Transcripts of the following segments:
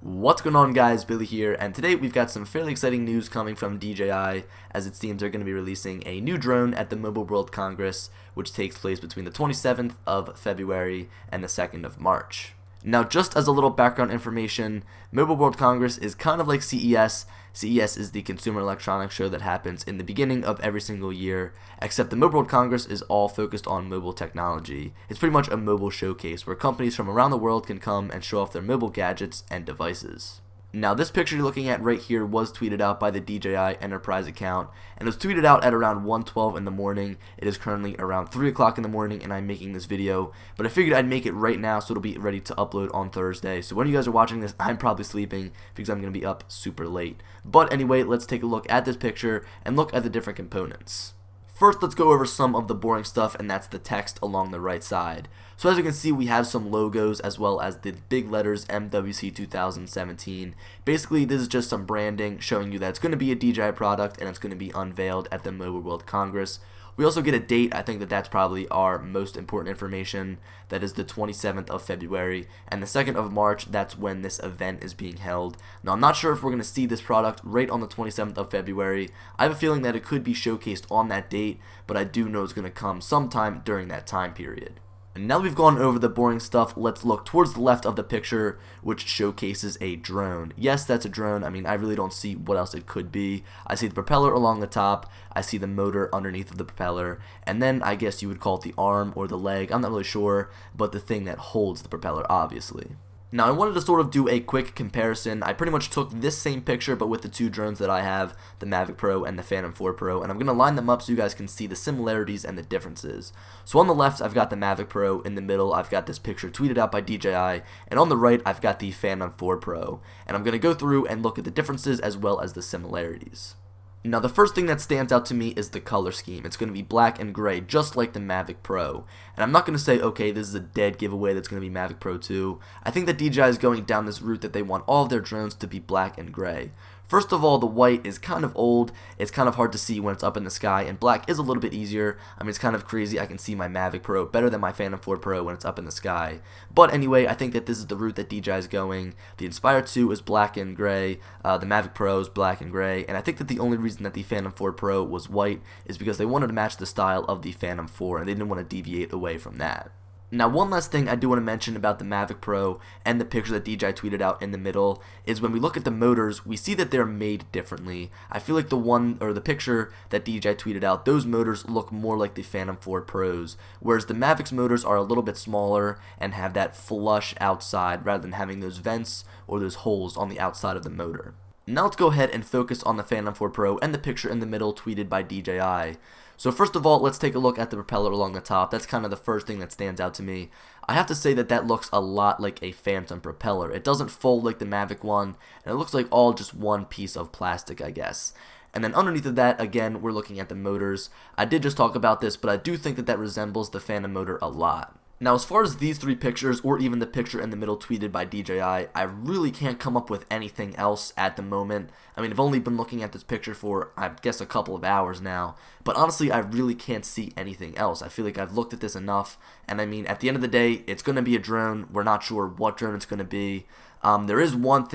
What's going on, guys? Billy here, and today we've got some fairly exciting news coming from DJI, as it seems they're going to be releasing a new drone at the Mobile World Congress, which takes place between the 27th of February and the 2nd of March. Now, just as a little background information, Mobile World Congress is kind of like CES. CES is the consumer electronics show that happens in the beginning of every single year, except the Mobile World Congress is all focused on mobile technology. It's pretty much a mobile showcase where companies from around the world can come and show off their mobile gadgets and devices. Now, this picture you're looking at right here was tweeted out by the DJI Enterprise account, and it was tweeted out at around 1:12 in the morning. It is currently around 3 o'clock in the morning, and I'm making this video, but I figured I'd make it right now so it'll be ready to upload on Thursday. So when you guys are watching this, I'm probably sleeping because I'm going to be up super late. But anyway, let's take a look at this picture and look at the different components. First, let's go over some of the boring stuff, and that's the text along the right side. So as you can see, we have some logos as well as the big letters MWC 2017. Basically, this is just some branding showing you that it's going to be a DJI product and it's going to be unveiled at the Mobile World Congress. We also get a date. I think that's probably our most important information. That is the 27th of February, and the 2nd of March, that's when this event is being held. Now, I'm not sure if we're going to see this product right on the 27th of February. I have a feeling that it could be showcased on that date, but I do know it's going to come sometime during that time period. And now we've gone over the boring stuff, let's look towards the left of the picture, which showcases a drone. Yes, that's a drone. I mean, I really don't see what else it could be. I see the propeller along the top, I see the motor underneath of the propeller, and then I guess you would call it the arm or the leg, I'm not really sure, but the thing that holds the propeller, obviously. Now, I wanted to sort of do a quick comparison. I pretty much took this same picture, but with the two drones that I have, the Mavic Pro and the Phantom 4 Pro, and I'm going to line them up so you guys can see the similarities and the differences. So on the left, I've got the Mavic Pro. In the middle, I've got this picture tweeted out by DJI, and on the right, I've got the Phantom 4 Pro. And I'm going to go through and look at the differences as well as the similarities. Now, the first thing that stands out to me is the color scheme. It's going to be black and gray, just like the Mavic Pro. And I'm not going to say, okay, this is a dead giveaway that's going to be Mavic Pro 2. I think that DJI is going down this route that they want all of their drones to be black and gray. First of all, the white is kind of old. It's kind of hard to see when it's up in the sky, and black is a little bit easier. I mean, it's kind of crazy. I can see my Mavic Pro better than my Phantom 4 Pro when it's up in the sky. But anyway, I think that this is the route that DJI is going. The Inspire 2 is black and gray. The Mavic Pro is black and gray. And I think that the only reason that the Phantom 4 Pro was white is because they wanted to match the style of the Phantom 4, and they didn't want to deviate away from that. Now, one last thing I do want to mention about the Mavic Pro and the picture that DJI tweeted out in the middle is when we look at the motors, we see that they're made differently. I feel like the picture that DJI tweeted out, those motors look more like the Phantom 4 Pros, whereas the Mavic's motors are a little bit smaller and have that flush outside rather than having those vents or those holes on the outside of the motor. Now let's go ahead and focus on the Phantom 4 Pro and the picture in the middle tweeted by DJI. So first of all, let's take a look at the propeller along the top. That's kind of the first thing that stands out to me. I have to say that that looks a lot like a Phantom propeller. It doesn't fold like the Mavic one, and it looks like all just one piece of plastic, I guess. And then underneath of that, again, we're looking at the motors. I did just talk about this, but I do think that that resembles the Phantom motor a lot. Now, as far as these three pictures, or even the picture in the middle tweeted by DJI, I really can't come up with anything else at the moment. I mean, I've only been looking at this picture for, I guess, a couple of hours now, but honestly, I really can't see anything else. I feel like I've looked at this enough, and I mean, at the end of the day, it's going to be a drone. We're not sure what drone it's going to be. There is one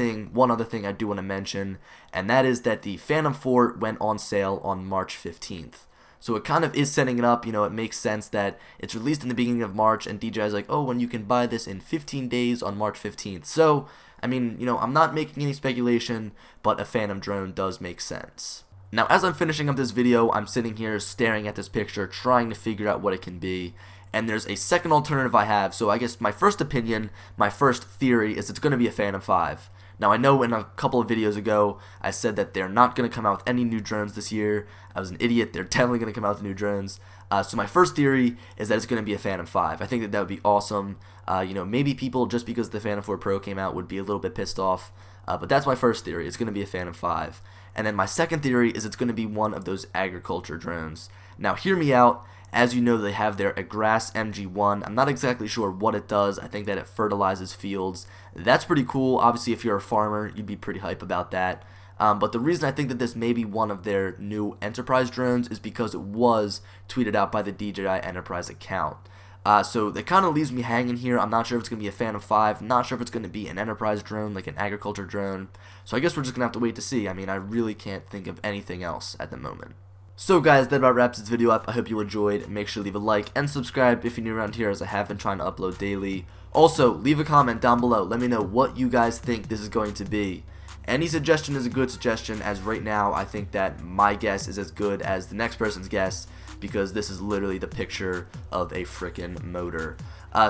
other thing I do want to mention, and that is that the Phantom 4 went on sale on March 15th. So it kind of is setting it up, it makes sense that it's released in the beginning of March, and DJI is like, oh, when you can buy this in 15 days on March 15th. So, I mean, I'm not making any speculation, but a Phantom drone does make sense. Now, as I'm finishing up this video, I'm sitting here staring at this picture, trying to figure out what it can be. And there's a second alternative I have, so I guess my first opinion, my first theory is it's going to be a Phantom 5. Now, I know in a couple of videos ago, I said that they're not going to come out with any new drones this year. I was an idiot. They're definitely going to come out with new drones. So my first theory is that it's going to be a Phantom 5. I think that would be awesome. Maybe people, just because the Phantom 4 Pro came out, would be a little bit pissed off. But that's my first theory. It's going to be a Phantom 5. And then my second theory is it's going to be one of those agriculture drones. Now, hear me out. As you know, they have their Grass MG1. I'm not exactly sure what it does. I think that it fertilizes fields. That's pretty cool. Obviously, if you're a farmer, you'd be pretty hype about that. But the reason I think that this may be one of their new enterprise drones is because it was tweeted out by the DJI Enterprise account. So that kind of leaves me hanging here. I'm not sure if it's going to be a Phantom 5. Not sure if it's going to be an enterprise drone, like an agriculture drone. So I guess we're just going to have to wait to see. I mean, I really can't think of anything else at the moment. So guys, that about wraps this video up. I hope you enjoyed. Make sure to leave a like and subscribe if you're new around here, as I have been trying to upload daily. Also, leave a comment down below. Let me know what you guys think this is going to be. Any suggestion is a good suggestion, as right now I think that my guess is as good as the next person's guess, because this is literally the picture of a frickin' motor.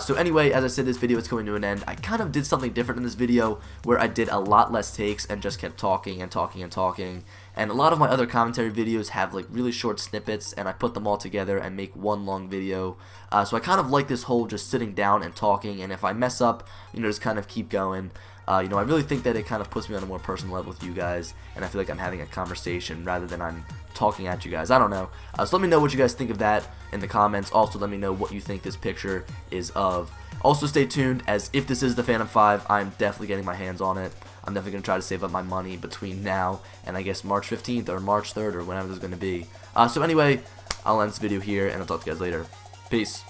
So anyway, as I said, this video is coming to an end. I kind of did something different in this video, where I did a lot less takes and just kept talking and talking and talking. And a lot of my other commentary videos have like really short snippets, and I put them all together and make one long video. So I kind of like this whole just sitting down and talking, and if I mess up, just kind of keep going. I really think that it kind of puts me on a more personal level with you guys, and I feel like I'm having a conversation rather than I'm talking at you guys. I don't know. So let me know what you guys think of that in the comments. Also, let me know what you think this picture is of. Also, stay tuned, as if this is the Phantom 5, I'm definitely getting my hands on it. I'm definitely going to try to save up my money between now and I guess March 15th or March 3rd or whenever this is going to be. So anyway, I'll end this video here, and I'll talk to you guys later. Peace.